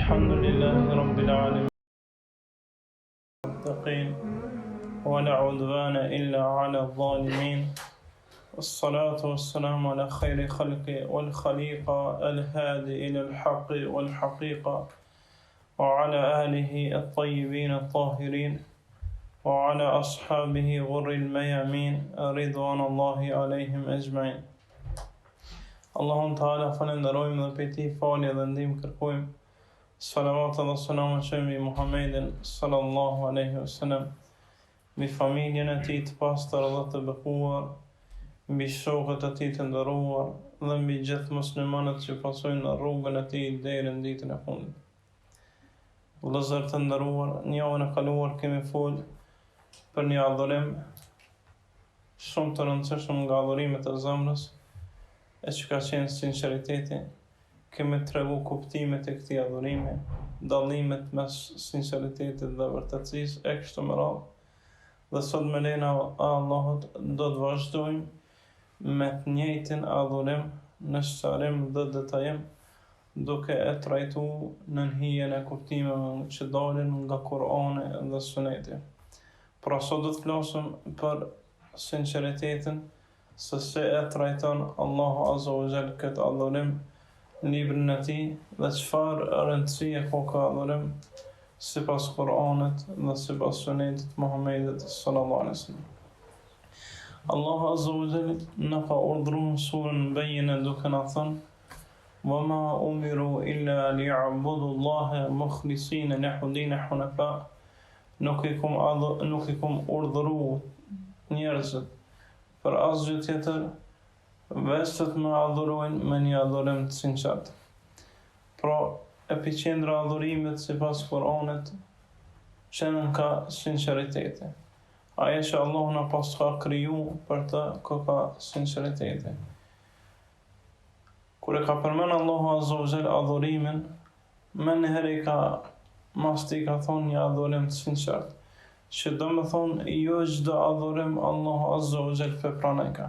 الحمد لله رب العالمين ولا عدوان إلا على الظالمين والصلاة والسلام على خير خلق والخليقة الهادي إلى الحق والحقيقة وعلى آله الطيبين الطاهرين وعلى أصحابه غر الميامين رضوان الله عليهم أجمعين. Allahun Ta'ala falenderojmë dhe për ti falje dhe ndihmë kërkojmë. Salavat dhe selam qëmi Muhammedin sallallahu aleyhi wasallam, mbi familjen e tij të pastër dhe të bekuar, mbi shokët e tij të nderuar dhe mbi gjithë muslimanët që pasojnë në rrugën e tij deri në ditën e fundit. Vëllezër të nderuar, në javën e kaluar kemi folur për një adhurim shumë të rëndësishëm nga adhurimet e zemrës, e që ka qenë sinceriteti. Kemi tregu kuptimet e këtij adhurimi, dallimet mes sinceritetit dhe vërtetësisë e kështu me radhë. Dhe sot me lejnë e Allahut do të vazhdojmë me të njëjtin adhurim në sqarim dhe detajim, duke e trajtuar në hijen e kuptimeve që dalin nga Kur'ani dhe Suneti. Pra sot do të flasim për sinceritetin, se si e trajton Allahu Azza wa Jall këtë adhurim në librin e tij dhe çfarë rëndësie ka ky adhurim sipas Kur'anit dhe sipas Sunetit Muhammedit sallallahu alaihi wasallam. Allahu Azza wa Jall na ka urdhëruar në surën Bayyina duke na thënë: "Wa ma umiru illa liya'budu Allaha mukhlisina lahu din hunafa." Nuk i kum urdhëruar njerëzit për asgjë tjetër, veç me adhurojnë me një adhurim të sinqert. Pra, epiqendra adhurimit sipas Kur'anit qenë ka sinqeriteti. Ajo që Allahu na pas ka kriju për të ka sinqeriteti. Kur e ka përmend Allahu Azza wa Jall adhurimin, më njëherë i ka thonë një adhurim të sinqert, që do me thonë jo çdo adhurim Allahu Azza wa Jall pe pranoj ka.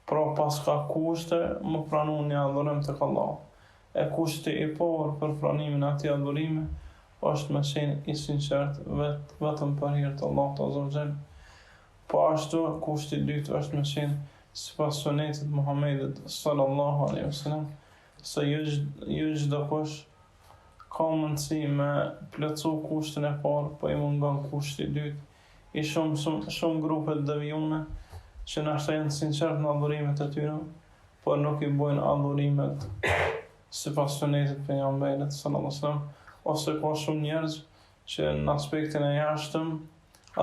Pra pas ka kushte më pranu një adhurim tek Allahu. E kushti i parë për pranimin e atij adhurimi është me qenë i sinqert vetëm për hir të Allahut Azza wa Jall. Po ashtu kushti i dytë është me qenë sipas Sunetit Muhammedit sallallahu alaihi wasallam, se jo çdo kush ka mundësi me plotësu kushtin e parë, po i mungon kushti i dytë. I shumë grupe të devijuara që nashta janë sinqert në adhurimet e tyre, por nuk i bojnë adhurimet sipas Sunetit pejgamberit sallallahu alaihi wasallam, ose ka shumë njerëz që në aspektin e jashtëm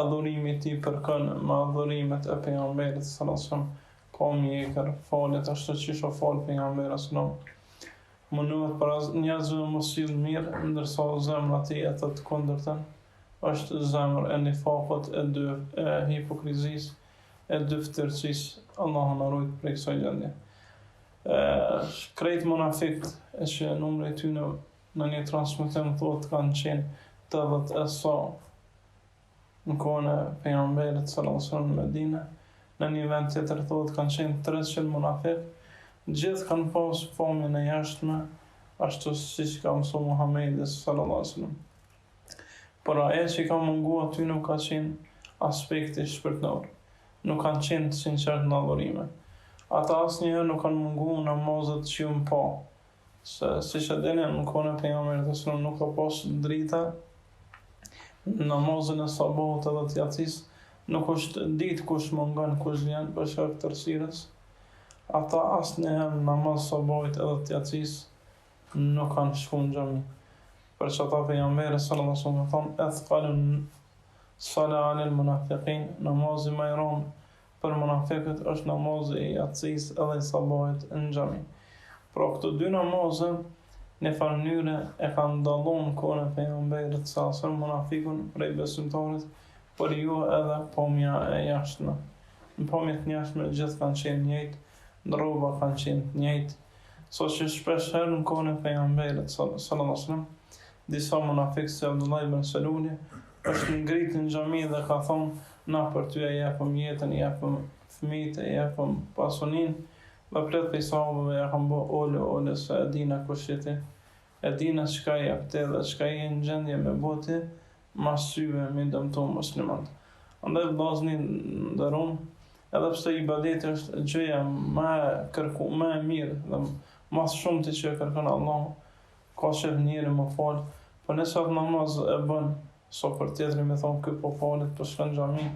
adhurimi i tij përkon me adhurimet e pejgamberit sallallahu alaihi wasallam, ka mjekër, falet ashtu siç u fal pejgamberi sallallahu alaihi wasallam. Mënohet para njerëzve mos sill mirë, ndërsa zemra e tij e të kundërtën është zemër e nifakut, e hipokrizisë, e dyftërcisë. Allahu na ruaj prej kësaj gjendje. Krejt munafiqët e që numri i tyre në një transmetim thotë kanë qenë 80 e sa në kohën e pejgamberit sallallahu alaihi wasallam në Medinë. Në një vend tjetër thotë kanë qenë 300 munafiqë. Gjithë kanë pas famën e jashtme, ashtu siç ka mësuar Muhamedi sallallahu alaihi wasallam. Por ajo që ka munguar aty nuk ka qenë aspekti shpirtëror. Nuk kanë qenë të sinqert në adhurime. Ata asnjëherë nuk kanë munguar namazet që un po. Se siç e dini, në kohën e pejgamberit sallallahu alaihi wasallam nuk ka pas drita namazin e sabahut edhe të yatsis. Nuk është ditë kush mungon, kush vjen për shkak të errësirës. Ata asnjëherë namaz sabahit edhe të yatsis nuk kanë shkuar në xhami. Për që ata pejgamberi sallallahu alaihi wasallam thonë: "Athqalun sala alal munafiqin", namazi më i rëndë për munafiqët është namazi i yatsis edhe i sabahit në xhami. Pra këto dy namaze në farë mënyre e kanë dalluar në kohën e pejgamberit sallallahu alaihi wasallam munafikun prej besimtarit, por jo edhe pamja e jashtme. Në pamjet e jashtme gjithë kanë qenë njëjtë, në rroba kanë qenë të njëjtë, so që shpesh herë në kohën e pejgamberit sallallahu alaihi wasallam disa munafiqë si Abdullah ibn Saluli është ngritur në xhami dhe ka thonë: "Na për ty e japëm jetën, e japëm fëmijët, e japëm pasuninë." Dhe plot prej sahabëve ja kanë bë ole se e dina kush je ti. e dina çka jep ti dhe çka je në gjendje me bote mas syve me dëmtu muslimat. Andaj vllazni nderuam, edhe pse ibadeti është gjëja më e mirë dhe mas shumë të që kërkon Allah, ka qef njëri më falë, për nëse atë namaz e bën, so për tjetëri me thonë këj po falit, për shkën xhami,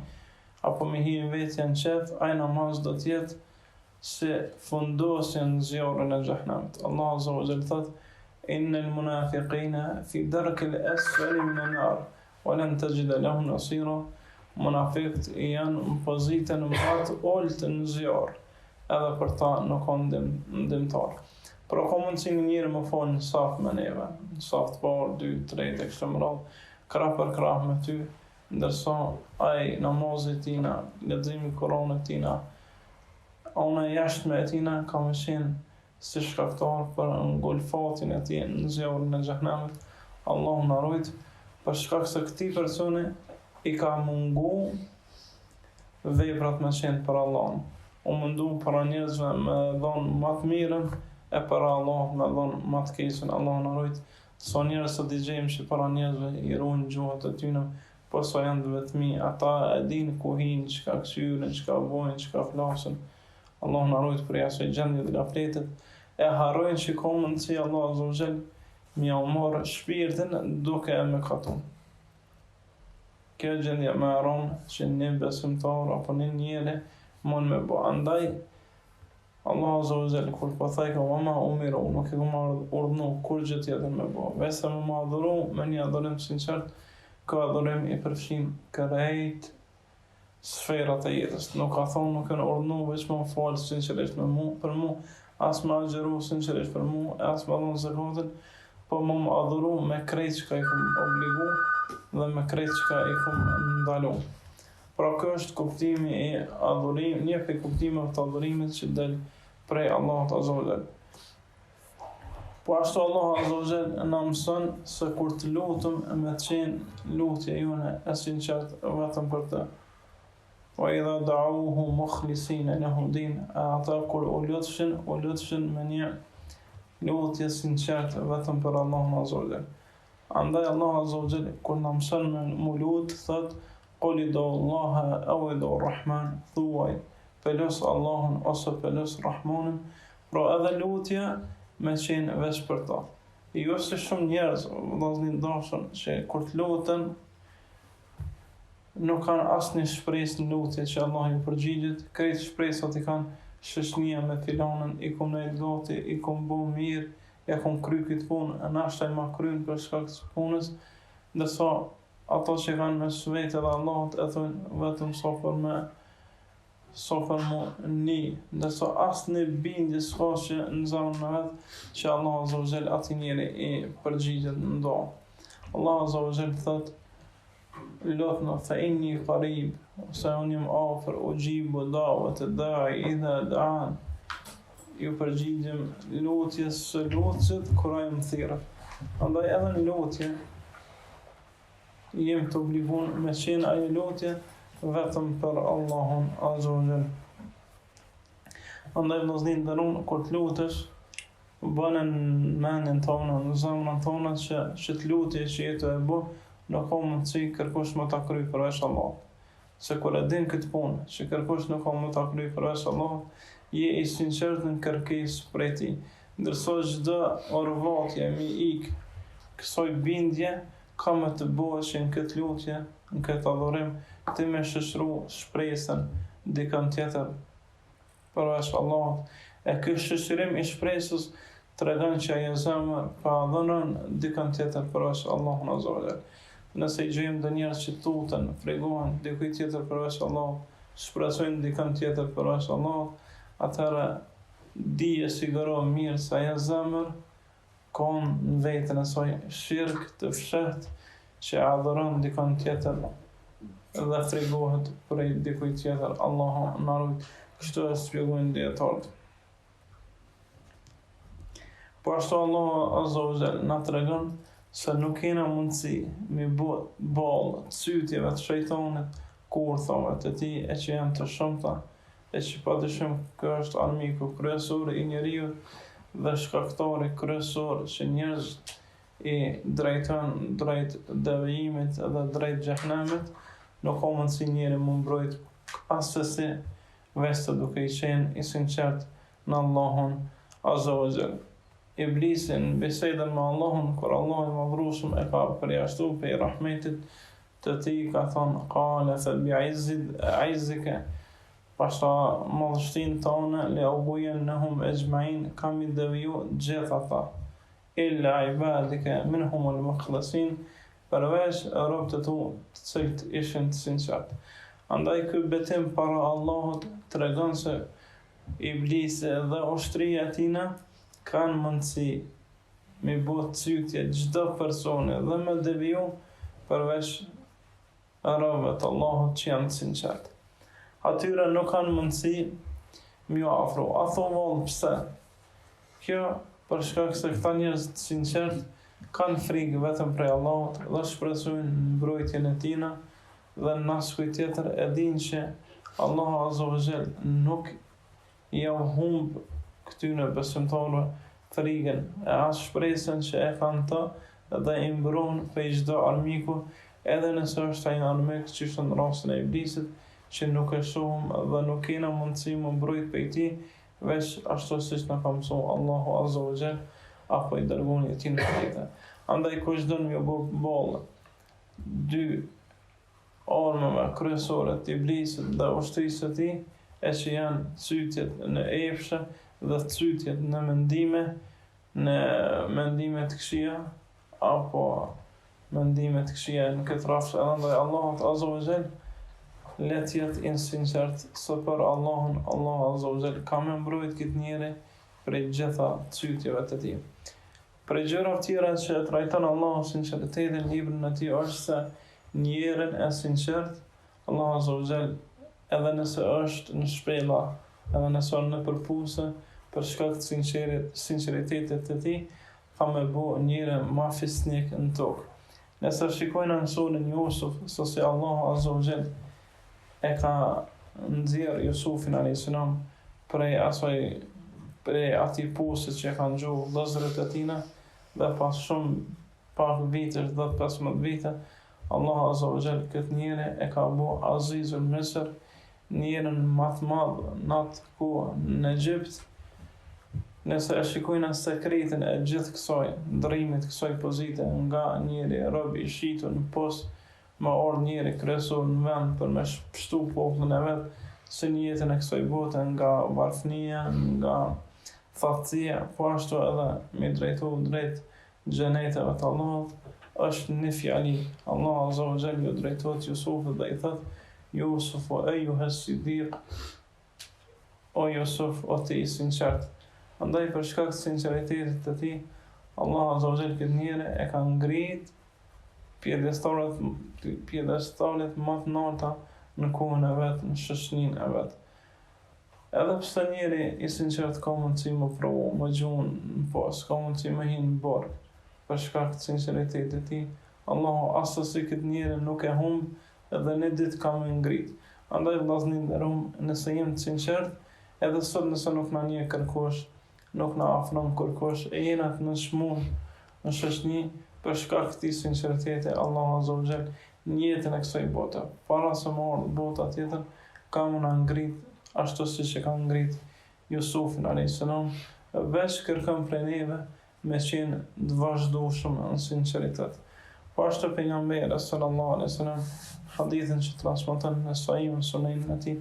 apo me hi vetë janë qef, aj namaz do tjetë se fundosin zjarrin e xhehenamit. Allah azza wa jalla thot: "Innal munafiqina fi darkil asfali min an-nar, wa lan tajida lahum nasira." Munafiqët janë në pozitën më të ulët në zjarr, edhe për ta nuk ka ndihmtar. Pra ka mundësi një njëri më falë në saf me neve, në saf të parë, 2, 3, e kështë më radhë, krah për krah me ty, ndërsa aj namazit tina, leximi Kuranit tina, ona jashtë me tina ka më qenë si shkaktar për ngulfatin e tij në zjarrin e xhehenamit. Allahu na ruaj, për shkak se këtij personi i ka mungu veprat me qenë për Allah. U mundu para njerëzve me dhonë më të mirën, e para Allah me dhonë më të keqen. Allah na ruaj. Sa njerëz të dëgjojmë që para njerëzve i ruajnë gjuhët e tyre, po sa janë të vetmi, ata e dinë ku hinë, çka kthyen, çka vojnë, çka flasin. Allah na ruaj për asaj gjendje të gafletit, e harrojnë që ka mundësi Allah azza wa jall mja marrë shpirtin duke e mëkatuar. Kjo gjendje më aron që një besimtar apo një njeri mund me bo. Andaj Allah azza wa jalla kur po thaj ka ma umiru, nuk e ka urdhnu kur gjë tjetër me bo. Vese me ma adhuru me një adhurim sinqert, ka adhurim i përfshin krejt sferat e jetës. Nuk ka thonë nuk e në urdhnu veç me falë sinqerisht për mu, as me agjeru sinqerisht për mu, as me adhuru zakatin, po më adhuru me krejt që ka i kum obligu dhe me krejt që ka i kum ndalu. Pra kjo është kuptimi i adhurimit, një prej kuptimeve të adhurimit që del prej Allahut azza wa jall. Po ashtu Allah azza wa jall na mëson se kur të lutem me të qenë lutja jone e sinqertë vetëm për të. Wa idha da'uhu mukhlisina lahu din, ata kur u lutshin me një lutje sinqertë vetëm për Allahun azza wa jall. Andaj Allah azza wa jall kur na mëson me mu lut thot: "Qul idu Allaha aw idu Rahman", thuaj pelos Allahun ose pelos Rahmanin. Pra edhe lutja me qenë veç për ta. Jo se shumë njerëz vllazni dashur që kur të luten nuk kanë asnjë shpresë në lutje që Allah ju përgjigjet, krejt shpresat i kanë shoqënia me filanën, i kom nejt gati, i kom bo mirë, ja kom kry këtë punë, nashtaj ma kryen për shkak të punës, ndërsa ato që kanë me vetë edhe Allahut e thonë vetëm sa për mu një, ndërsa asnjë bindje s'ka që në zemrën e vet që Allah azza wa jall ati njeri i përgjigjet në do. Allah azza wa jall thot: "Lutna fa inni qarib", ose unë jam afër, ujibu da'wat ad-da'i idha da'an. Ju përgjigjem lutjes së lutësit kur ai më thirrët. Andaj edhe në lutje jem të obliguar me qenë ajo lutje vetëm për Allahun azza wa jall. Andaj vllazni nderuam, kur të lutesh, bënë në mendjen tonë, në zemrën tonë që të lutje që jetë e bo, nuk ka mundësi kërkush më ta kryej përveç Allahut. Se kur e din këtë punë, që kërkush nuk ka më ta kryej përveç Allahut, je i sinqert në kërkesë prej tij. Ndërsa çdo orvatje mi ik kësaj bindje ka me të bëhet që në këtë lutje, në këtë adhurim, ti me shoqëru shpresën dikën tjetër përveç Allahut. E ky shoqërim i shpresës tregon që ajo zemër pa adhuron dikën tjetër përveç Allahut azza wa jall. Nëse i gjejmë dhe njerëz që tuten, fregohen dikujt tjetër përveç Allahut, shpresojnë dikën tjetër përveç Allahut, atëherë dije siguro mirë se ajo zemër ka në vetën e saj shirk të fshehtë që adhuron dikën tjetër dhe fregohet prej dikujt tjetër. Allahu na ruaj. Kështu e shpjegojnë dietarët. Po ashtu Allah azza wa jall na tregon se nuk kena mundësi me ballë cytjeve të shejtanit, kurthave të tij e që janë të shumta, e që padyshim kjo është armiku kryesor i njeriu dhe shkaktari kryesor që njerëzit i drejton drejt devijimit dhe drejt xhehenemit, nuk ka mundësi njeri më mbrojt asesi veste duke i qenë i sinqert në Allahun Azza wa Jall. Iblisi në bisedën me Allahun, kur Allah i madhrueshëm e ka përjashtu prej rahmetit të tij, ka thonë qala fa bi'izzika, pashta madhështinë tonë le ubujennahum ejma'in, kam i deviju gjithë ata, illa ibadika minhum al-mukhlasin, përveç robët e tu të cilët ishin të sinqert. Andaj ky betim para Allahut tregon se Iblisi dhe ushtria e tij kanë mundësi me bot cytje çdo personi dhe me deviju përveç robëve të Allahut që janë të sinqert. Atyre nuk kanë mundësi me u afru. A thonë pse? Kjo për shkak se këta njerëz të sinqert kanë frikë vetëm prej Allahut dhe shpresojnë në mbrojtjen e tij, dhe në askuj tjetër e dinë që Allahu Azza wa Jall nuk ja humb këtyre besimtarëve frikën e as shpresën që e kanë të, dhe i mbron prej çdo armiku, edhe nëse është ai armik që është në rastin e Iblisit, që nuk e shohim dhe nuk kena mundësi më mbrojt prej tij, veç ashtu siç na ka mësuar Allahu Azza wa Jall apo i dërgoni e tij në jetë. Andaj kush don me bë bollë dy armëve kryesore të Iblisit dhe ushtrisë së tij, e që janë cytjet në epshe dhe cytjet në mendime të këqija apo mendime të këqija në këtë rafsh. Andaj Allahu Azza wa Jall le të jetë i sinqert se për Allahun, Allahu Azza wa Jall ka më mbrojt këtë njeri prej gjitha cytjeve të tij. Për gjëra të tjera që trajton Allahu sinqeritetin në librin e tij është se njerin e sinqert, Allahu Azza wa Jall, edhe nëse është në shpella, edhe nëse është në përpuse, për shkak të sinqeritetit të tij, ka me bu njëre ma fisnik në tokë. Nëse shikojnë në suren Jusuf, se si Allahu Azza wa Jall e ka nxjerr Jusufin a.s. prej atij pusit që kanë gjuhë vëllezërit e tij, dhe pas shumë pak vitesh, 15 vite, Allahu Azza wa Jall këtë njeri e ka bu Azizul Misr, njerën më të madh në atë kohë në Egjipt. Nëse e shikojnë sekretin e gjithë kësaj, ndrimit kësaj pozite nga njeri rob i shitur në post, me ardh njeri kryesor në vend për me pështu popullin e vet, si në jetën e kësaj bote nga varfënia, nga thatësia, po ashtu edhe me drejtu drejt xheneteve të Allahut, është një fjali. Allahu Azza wa Jall ju drejtohet Jusufit dhe i thot: Jusuf o ejuha Siddiq, o Jusuf o ti i sinqert. Andaj për shkak të sinqeritetit të tij, Allahu Azza wa Jall këtë njeri e ka ngrit pjedestalet më të larta në kohën e vet, në shoqërinë e vet. Edhe pse njeri i sinqert ka mundësi më provu, më gjun në pas, ka mundësi më hin në borë, për shkak të sinqeritetit të tij, Allahu asesi këtë njeri nuk e humb, edhe në ditë ka me ngrit. Andaj vllazëni nderuam, nëse jemi të sinqert, edhe sot nëse nuk na njeh kërkush, nuk na afron kërkush, e jena të nënshmuar në shoqëni për shkak të këtij sinqeriteti, Allahu Azza wa Jall në jetën e kësaj bote, para se më ardh bota tjetër, ka më na ngrit ashtu siç e ka ngrit Jusufin a.s. Veç kërkon prej neve me qenë të vazhdueshëm në sinqeritet. Po ashtu pejgamberi sallallahu alaihi wasallam, hadithin që transmeton në Sahihun Sunenin e tij,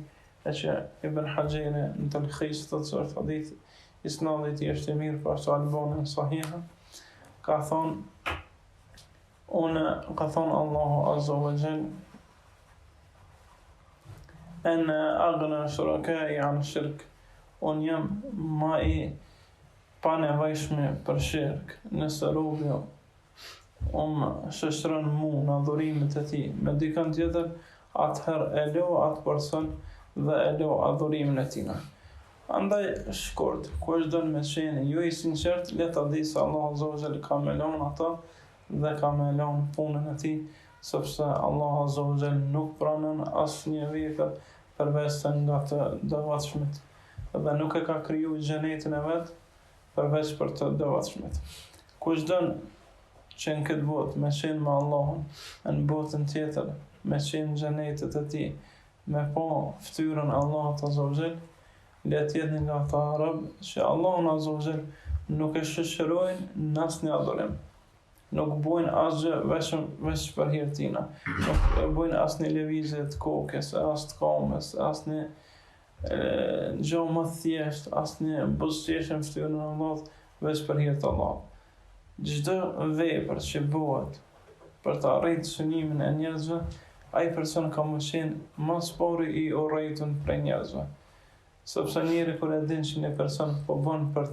e që Ibn Hajeri në Talkhis thotë se është hadith isnadi i tij është i mirë, po ashtu Albani në Sahihun ka thonë Allahu Azza wa Jall: ana aghna shurakai an shirk, unë jam ma i panevojshme për shirk. Nëse robi shoqëron mu në adhurimet e tij me dikën tjetër, atëherë e lo atë person dhe e lo adhurimin e tij. Andaj shkurt, kush don me qenë ju i sinqert, le ta di se Allahu Azza wa Jall ka me lënë ata dhe ka me lënë punën e tij, sepse Allahu Azza wa Jall nuk pranon asnjë vepër përveç nga të dovatshmit, dhe nuk e ka kriju xhenetin e vet përveç për të dovatshmit. Kush don që në këtë botë me qenë me Allahun, në botën tjetër me qenë në xhenetet e tij, me pa ftyrën Allahut Azza wa Jall, le të jetë nga ata robë që Allahun Azza wa Jall nuk e shoqërojnë në asnjë adhurim. Nuk bojnë asgjë veç për hir tina. Nuk bojnë asnjë lëvizje të kokës, as të kamës, asnjë gjë më thjesht, asnjë buzëqeshje në fytyrën e Allahut veç për hir të Allahut. Çdo vepër që bëhet për të arritur synimin e njerëzve, ai person ka më qenë më spori i urrejtur prej njerëzve. Sepse njeri kur e din që një person po bën për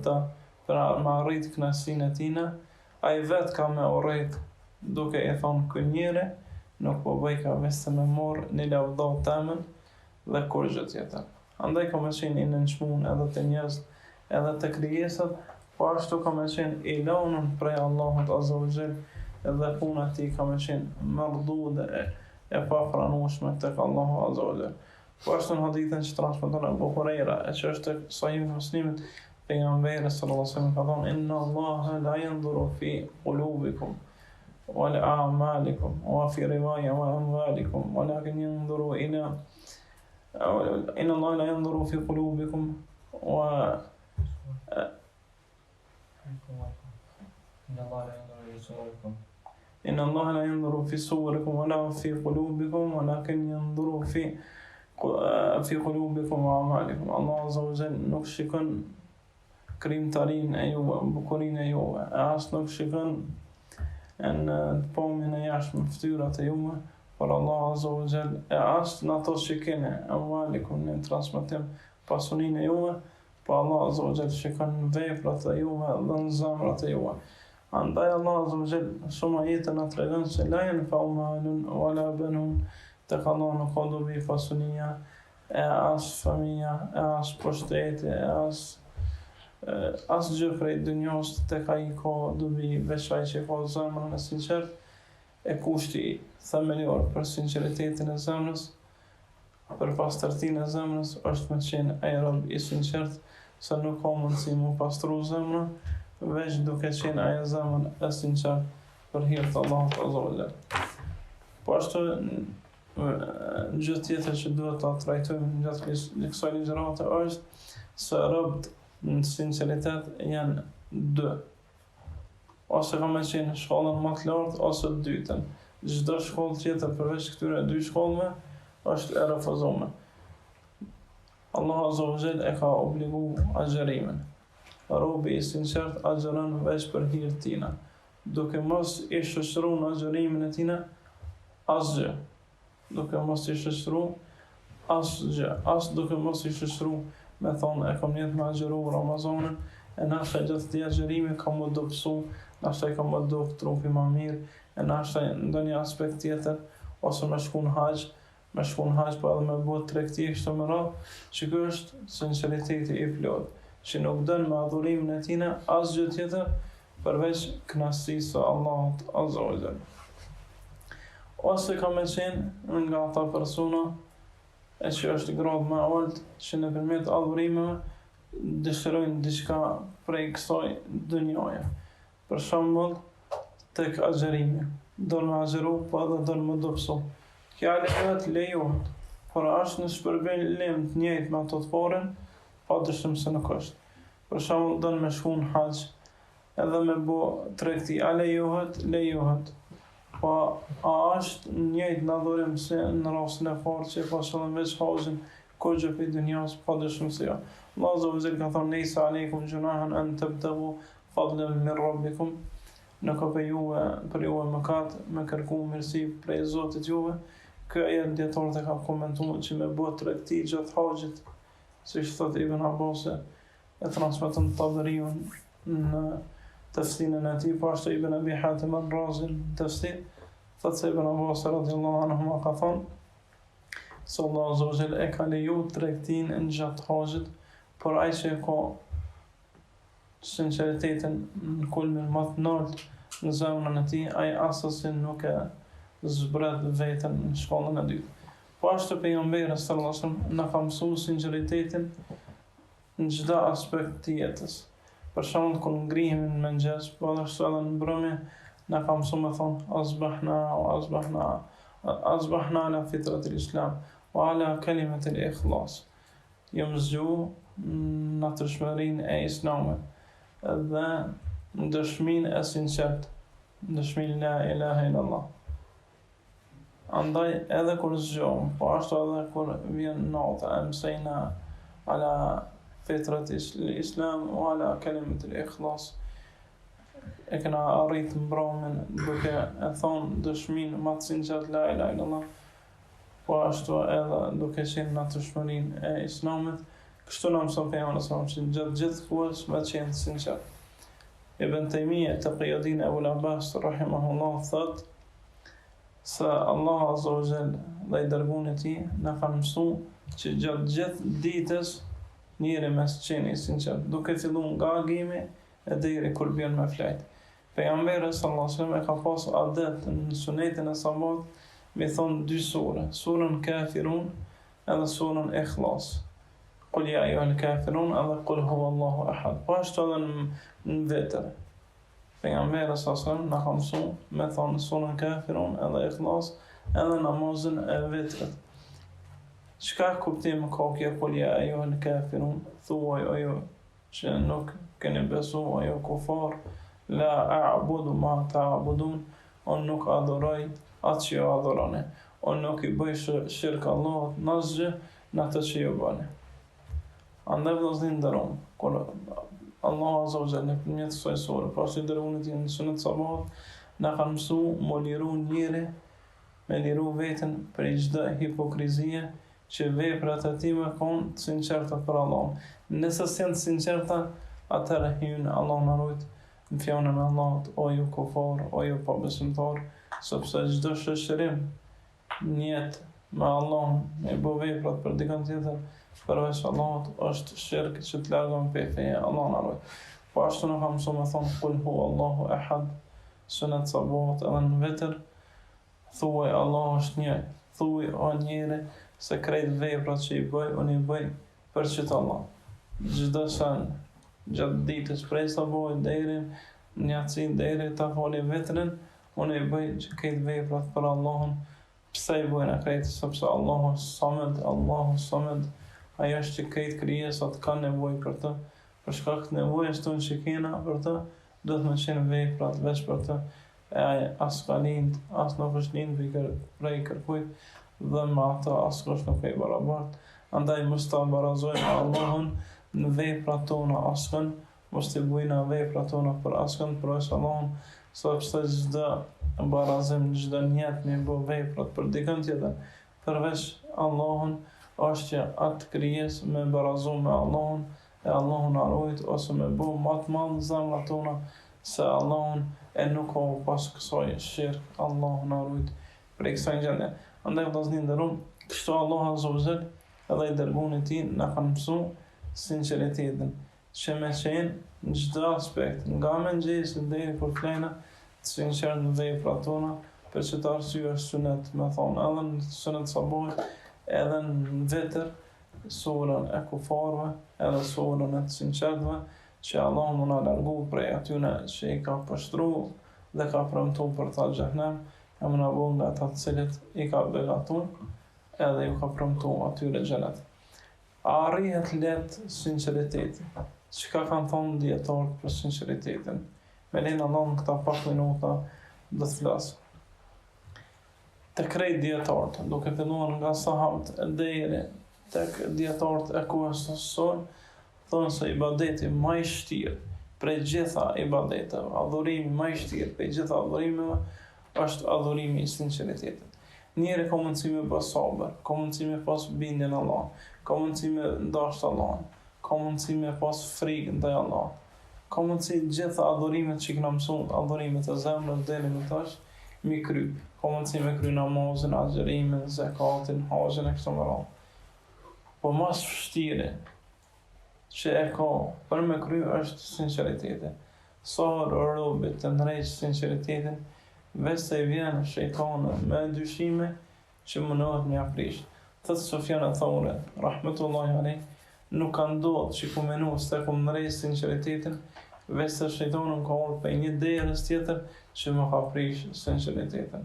me arrit kënaqësinë e tina, ai vet ka me urrejt duke e thonë ky njeri nuk po bëj ka vetëm me morr një lavdot temën dhe kur gjë tjetër. Andaj ka më qenë i nënçmuar edhe te njerëz, edhe te krijesat, po ashtu ka me qenë i lonën prej Allahut Azza wa Jall, edhe puna ti ka me qenë mardhude e papranueshme tek Allahu Azza wa Jall. Po ashtu në hadithin që transmeton Abu Huraira, e që është Sahih Muslimit, pejgamberi sallallahu alaihi wasallam ka thënë: "Inna Allaha la yanzuru fi qulubikum wa la a'malikum wa fi riwaya wa amwalikum walakin yanzuru ila inna Allaha la yanzuru fi qulubikum wa إن الله لا ينظر في صوركم ولا في قلوبكم ولكن ينظر في قلوبكم وأعمالكم. Allah Azza wa Jall nuk shikon krijimtarinë e juve, bukurinë e juve, as nuk shikon në pamjen e jashtme, fytyrat e juve, por Allah Azza wa Jall e as në ato që keni, amalikum në transmetim pasuninë e juve, po Allah Azza wa Jall shikon veprat e juve dhe në zemrat e juve. Andaj Allah Azza wa Jall shumë ajete na tregon se la yanfa'u malun wala banun, tek Allah nuk ka dobi pasunia, e as familja, e as pushteti, e as gjë prej dunjos, tek ai ka dobi veç ai që ka zemrën e sinqert. E kushti themelor për sinqeritetin e zemrës, për pastërtinë e zemrës, është me qenë ai rob i sinqert, se nuk ka mundësi mu pastru zemrën veç duke qenë ai zemrën e sinqert për hir të Allahut Azza wa Jall. Po ashtu gjë tjetër që duhet ta trajtojmë gjatë kësaj ligjërate është se robët në sinqeritet janë dy. Ose ka me qenë shkollën më të lartë, ose të dytën. Çdo shkollë tjetër përveç këtyre dy shkollëve është e refuzuar. Allah Azza wa Jall e ka obligu agjerimin. Robi i sinqert agjeron veç për hir tina, duke mos i shoqëruar në agjerimin e tina asgjë. Duke mos i shoqëruar asgjë, as duke mos i shoqëruar me thonë e kam njetë me agjeru Ramazanin, e nashta gjatë të agjerimi ka më dopsu, nashta i ka më dop trupi ma mirë, e nashta ndë një aspekt tjetër, ose me shku në haqë, po edhe me bot tregti kështu me radhë, që kjo është sinceriteti i plot, që nuk dënë me adhurimin e tina asgjë tjetër, përveç kënaqësisë së Allahut Azza wa Jall. Ose ka me qenë nga ata persona e që është gradë më altë, që nëpërmjet adhurimeve dëshirojnë diçka prej kësaj dunjaje. Për shembull, tek agjerimi, do në agjeru, po edhe do në më dopsu. Kja lejohet, por është në shpërblim të njëjtë me ato të parën, pa dyshim se nuk është. Për shembull, do në me shku në haqë, edhe me bo tregti, a lejohet. Po a është njëjtë në adhurim se në rastin e parë që pa qëllim veç haqën, kur gjë për dunjas, pa dyshim se jo. Allah Azza wa Jall ka thonë: "Leysa aleikum junahun an tabtaghu fadlan min rabbikum." Nuk ka për juve mëkat me kërku mirësi prej Zotit juve. Kjo ajet dietarët e ka komentuar që me bë tregti gjatë haxhit, siç thot Ibn Abbas, e transmeton Taberiun në tafsirin e tij, po ashtu Ibn Abi Hatim al-Razi në tafsir, thot se Ibn Abbas radhiyallahu anhu ka thonë se Allah Azza wa Jall e ka leju tregtin në gjatë haxhit, por ai që ka sinqeritetin në kulmin më të lartë në zemrën e tij, ai asasin nuk e zbret veten në shkollën e dytë. Po ashtu pejgamberi sallallahu alaihi wasallam na ka mësuar sinqeritetin në çdo aspekt të jetës. Për shembull kur ngrihemi në mëngjes, po ashtu edhe në mbrëmje, na ka mësuar me thonë asbahna ala fitratil islam wa ala kalimatil ikhlas. Jam zgju në natyrshmërinë e islamit dhe në dëshminë e sinqert, dëshminë la ilaha illallah. Andaj edhe kur zgjohem, po ashtu edhe kur vjen nata, e mësejna ala fitratil islam wa ala kalimatil ikhlas. E kena arrit mbrëmjen duke e thonë dëshminë më të sinqert la ilaha illallah, po ashtu edhe duke qenë në natyrshmërinë e islamit. Kështu na mëson pejgamberi sallallahu alaihi wasallam që gjithë kohës me qenë sinqert. Ibn Taymija Taqiyuddin Abul Abbas rahimahullah thot se Allah azza wa jall dhe i dërguari i tij na kanë mësuar që gjatë gjithë ditës njëri mes qenë i sinqert, duke filluar nga agimi e deri kur bjen me flajt. Pejgamberi sallallahu alaihi wasallam e ka pas adet në sunetin e sabat me thonë dy sure, surën Kafirun edhe surën Ikhlas. Qul ya ayyuhal kafirun edhe qul huwallahu ahad. Po ashtu edhe në vetër. Pejgamberi sallallahu alaihi wasallam na ka mësuar me thonë surën Kafirun edhe Ikhlas edhe namazin e vetrit. Çka kuptim ka kjo qul ya ayyuhal kafirun? Thuaj o ju që nuk keni besu, o ju kufar, la a'budu ma ta'budun, unë nuk adhuroj atë që ju adhuroni, unë nuk i bëj shirk Allahut në asgjë në atë që ju bëni. Andaj vëllezërin nderuam, kur Allah azza wa jalla në kësaj sure, pasi dërguari i tij në sunet sabat, na ka mësuar mo liru njëri, me liru veten për çdo hipokrizie, që veprat e tij më kanë të sinqerta për Allah. Nëse janë të sinqerta, atëherë hyn Allah na rujt në fjalën e Allahut, o ju kufar, o ju pabesimtar, sepse çdo shoqërim në jetë me Allah, me bo veprat për dikën tjetër, përveç Allahut, është shirk që të largon pe feja, Allah na rujt. Po ashtu na ka mësuar me thonë qul huwallahu ahad, sunet sabat edhe në vetër, thuaj Allah është një, thuaj o njeri se krejt veprat që i bëj, unë i bëj për çit Allah. Çdo sen gjatë ditës prej sabahit deri në yatsin deri ta fali vetrin, unë i bëj që krejt veprat për Allahun. Pse i bëjnë krejt? Sepse Allahu Samad, ajo është që krejt krijesat kanë nevojë për të, për shkak të nevojës tonë që kena për të, do të më qenë veprat veç për të, as ka lind, as nuk është lind prej kërkujt, dhe me ata as nuk e barabart. Andaj mos ta barazojmë Allahun në veprat tona askën, mos të bujna veprat tona për askën, përveç Allahun, sepse çdo barazim, çdo niyet me bë veprat për dikën tjetër, përveç Allahun, është që atë krijes me barazu me Allahun, e Allahun arrujt, ose me bë më të madh zemrat tona se Allahun, e nuk ka pas kësaj shirk, Allahun arrujt prej kësaj gjëje. Andaj vëllezërin nderuam, kështu Allah azza wa jall edhe i dërguari i tij na kanë mësuar sinqeritetin, që me qenë në çdo aspekt, nga mëngjesi deri kur flejna, të sinqert në veprat tona, për çdo arsye është sunet, me thonë edhe në sunet sabahit, edhe në vetër, surën e kufarëve, edhe surën e të sinqertëve, që Allah më na largu prej atyne që i ka pështru dhe ka premtu për ta xhenem, e më na bu nga ata të cilët i ka begatun, edhe ju ka premtu atyre xhenet. A arrihet letë sinceriteti? Çka kanë thonë dietarët për sinceritetin? Me lenë Allah në këta pak minuta dhe të flasë. Të krejt dietarët, duke filluar nga sahabët deri tek dietarët e kohës së sotme, thonë se ibadeti më i vështirë prej gjitha ibadeteve, adhurimi më i vështirë prej gjitha adhurimeve, është adhurimi i sinqeritetit. Njeri ka mundësi me bë sabër, ka mundësi me pas bindje në Allah, ka mundësi me dashur Allah, ka mundësi me pas frikë ndaj Allah, ka mundësi gjitha adhurimet që kena mësuar, adhurimet e zemrës deri më tash, mi kry. Ka mundësi me kry namazin, agjërimin, zakatin, haxhin e kështu me radhë. Po mas vështire që e ka për me kry është sinqeriteti. Sa robit të ndrejtë sinqeritetin, veç se i vjen shejtani me dyshime që mënohet me aprish. Thëtë Sufjan al-Thauri, rahmetullahi alejh, nuk ka ndodhur që ku menu se ku ndrejtë sinqeritetin, veç se shejtani ka ardhur për një derës tjetër që më ka prish sinqeritetin.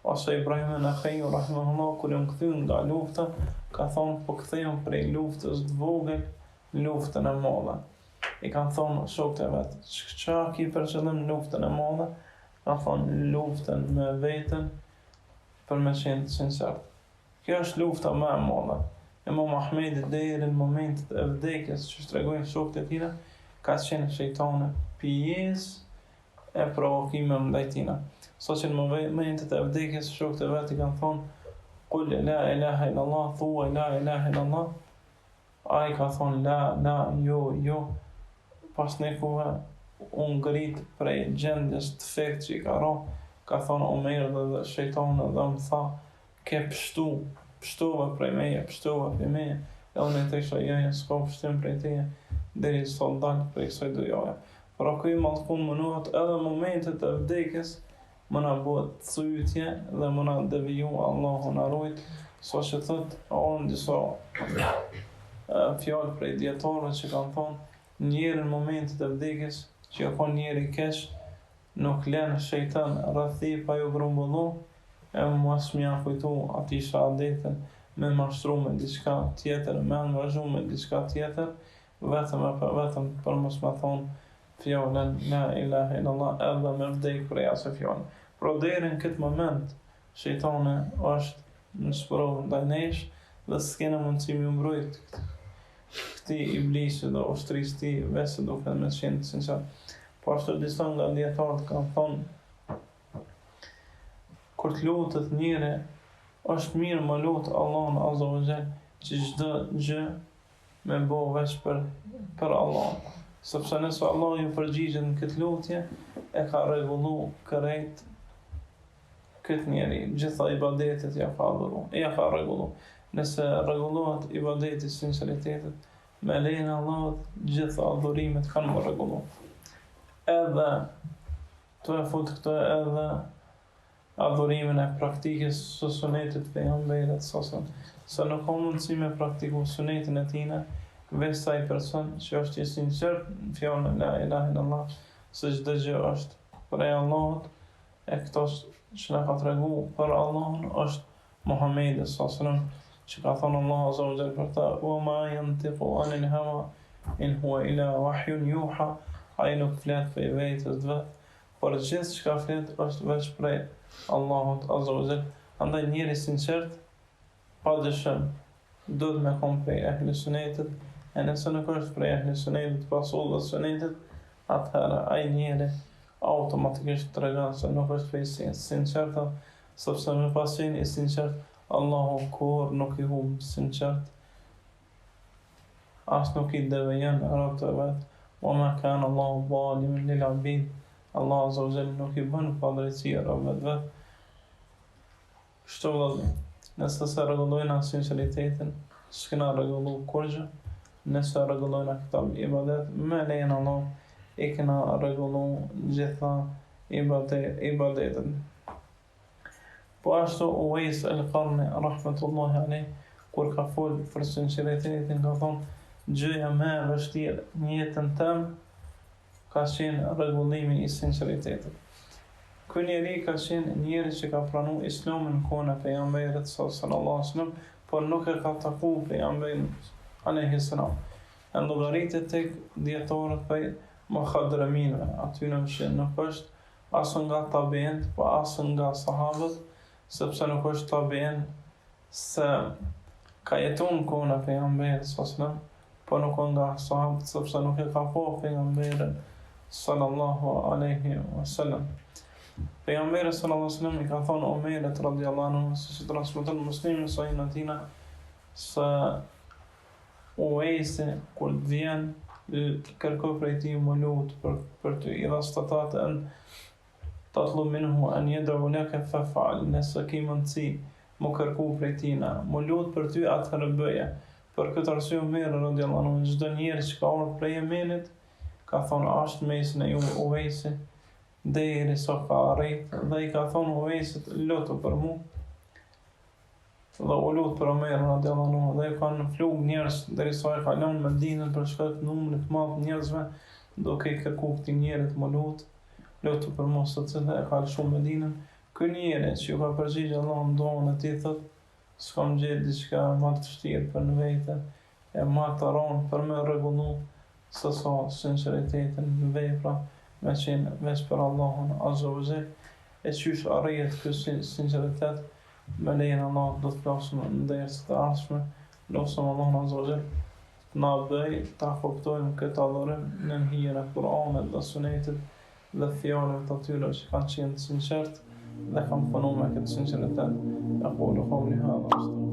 Ose Ibrahim an-Nakhai rahimahullah kur u kthye nga lufta, ka thonë po kthehem prej luftës të vogël në luftën e madhe. I kanë thonë shokët e vet, çka ki për qëllim luftën e madhe? Ka thonë luftën me veten për me qenë sinqert. Kjo është lufta më e madhe. Imam Ahmedi deri në momentet e vdekjes që tregojnë shokët e tij, ka qenë shejtani pjesë e provokimeve ndaj tij. Saqë në momentet e vdekjes shokët e vet i kanë thonë qul la ilaha illallah, thua la ilaha illallah. Ai ka thonë la, jo. Pas një kohë unë ngrit prej gjendjes të fekt që i ka ra, ka thonë Omer dhe shejtani dhe më tha ke pështova prej meje, e unë e të isha jaja s'ka pështim prej teje deri sa dalë prej kësaj dojaja. Pra kuj malkun më nuhat edhe momentet e vdekjes më na bëhet thujtje dhe më na deviju Allahu na rujt, sa që thët onë disa fjallë prej djetarëve që kanë thonë njeri në momentet e vdekjes që ka njeri keq nuk lën shejtan rrethi pa ju grumbullu e mos më janë kujtu ati shahadetën me mashtru me diçka tjetër, me angazhu me diçka tjetër, vetëm për mos më thonë fjallën la ilaha illallah edhe me vdek prej asë fjallën. Pro deri në këtë moment shejtani është në sprovë ndaj nesh dhe s'kena mundësi më mbrojt këti iblisi dhe ushtrisë ti vese duke me qenë sinqert. Po ashtu disa nga dietarët kanë thonë kur të lutet njëri është mirë më lut Allahun azza wa jall që çdo gjë me bo veç për Allah. Sepse nëse Allah ju përgjigjet në këtë lutje e ka rregullu krejt këtë njeri, gjitha ibadetet ja ka rregullu. Nëse rregullohet ibadeti sinqeritetit, me lejen e Allahut gjitha adhurimet kanë më rregullu. Edhe të e fut këtë edhe adhurimin e praktikës së sunetit pejgamberit sasën. Se nuk ka mundësi me praktiku sunetin e tina, veç sa i person që është i sinqert në fjallën la ilaha illallah, se çdo gjë është prej Allahut, e këto që na ka tregu për Allahun është Muhamedi sasën, që ka thonë Allah azza wa jalla për ta wa ma yantiqu anil hawa in huwa illa wahyun yuha, ai nuk flet për vetës vet, por gjithë çka flet është veç prej Allahut azza wa jalla. Andaj njeri sinqert padyshim do të më kom prej ehli sunetit, e nëse nuk është prej ehli sunetit pas ullës sunetit, atëherë ai njeri automatikisht tregon se nuk është prej sinqerta, sepse me pasin i sinqert Allahu kur nuk i humb sinqert, as nuk i devijon robët e vet. Wa ma kana Allahu zaliman lil abid, Allah azza wa jalla nuk i bën padrejti robëve vet. Kështu vëllai, nëse se rregullojna sinqeritetin, s'kena rregullu kurgjë. Nëse rregullojna këta ibadet, me lejen Allah i kena rregullu gjitha ibadetet. Po ashtu Uwais al-Qarni rahmetullahi alayh kur ka fol për sinqeritetin ka thonë gjëja më e vështirë në jetën tëm ka qenë rregullimi i sinqeritetit. Ky njeri ka qenë njeri që ka pranuar Islamin në kohën e pejgamberit sallallahu alaihi wasallam, por nuk e ka takuar pejgamberin alayhi salam. Në llogaritë tek dietarët për muhadraminëve, aty që nuk është as nga tabiin, po as nga sahabët, sepse nuk është tabiin se ka jetuar në kohën e pejgamberit sallallahu, po nuk nga sahabët sepse nuk e ka pa pejgamberin sallallahu alaihi wasallam. Pejgamberi sallallahu alaihi wasallam i ka thonë Omerit radhiyallahu anhu, si transmeton Muslimi sahih në tina, se Uwaisi kur vjen kërkoj prej tij më lut për ty, idha statat an tatlu minhu an yad'u laka fa'al, nëse ke mundësi më kërku prej tina, më lut për ty, atëherë bëje. Për këtë arsye Omer radhiyallahu anhu, çdo njeri që ka ardhur prej Yemenit ka thonë ashtë mesin e Uwaisi deri sa ka arrit, dhe i ka thonë Uwaisit lutu për mu, dhe u lut për Omer radhiyallahu anhu, dhe i kanë flug njerëz derisa e kalon Medinën për shkak të numrit të madh njerëzve, duke I kërku këti njerit më lutu për mos të cilë e ka lëshu Medinën. Ky njeri që ju ka përgjigjë Allah në duan e ti thot, s'kam gjetë diçka më të vështirë për në vete, e më të ronë për me rregullu se sa sinceritetin në vepra, me qenë veç për Allahun Azza wa Jall. E qysh arrijet ky sinceritet, me lejen Allah do të flasim në dersë të ardhshme. Lutëm Allahun Azza wa Jall na bëj ta kuptojmë këtë adhurim në hijen e Kur'anit dhe Sunetit dhe fjalëve të atyre që kanë qenë të sinqert dhe kanë punuar me këtë sinceritet. Aqulu qawli hadha.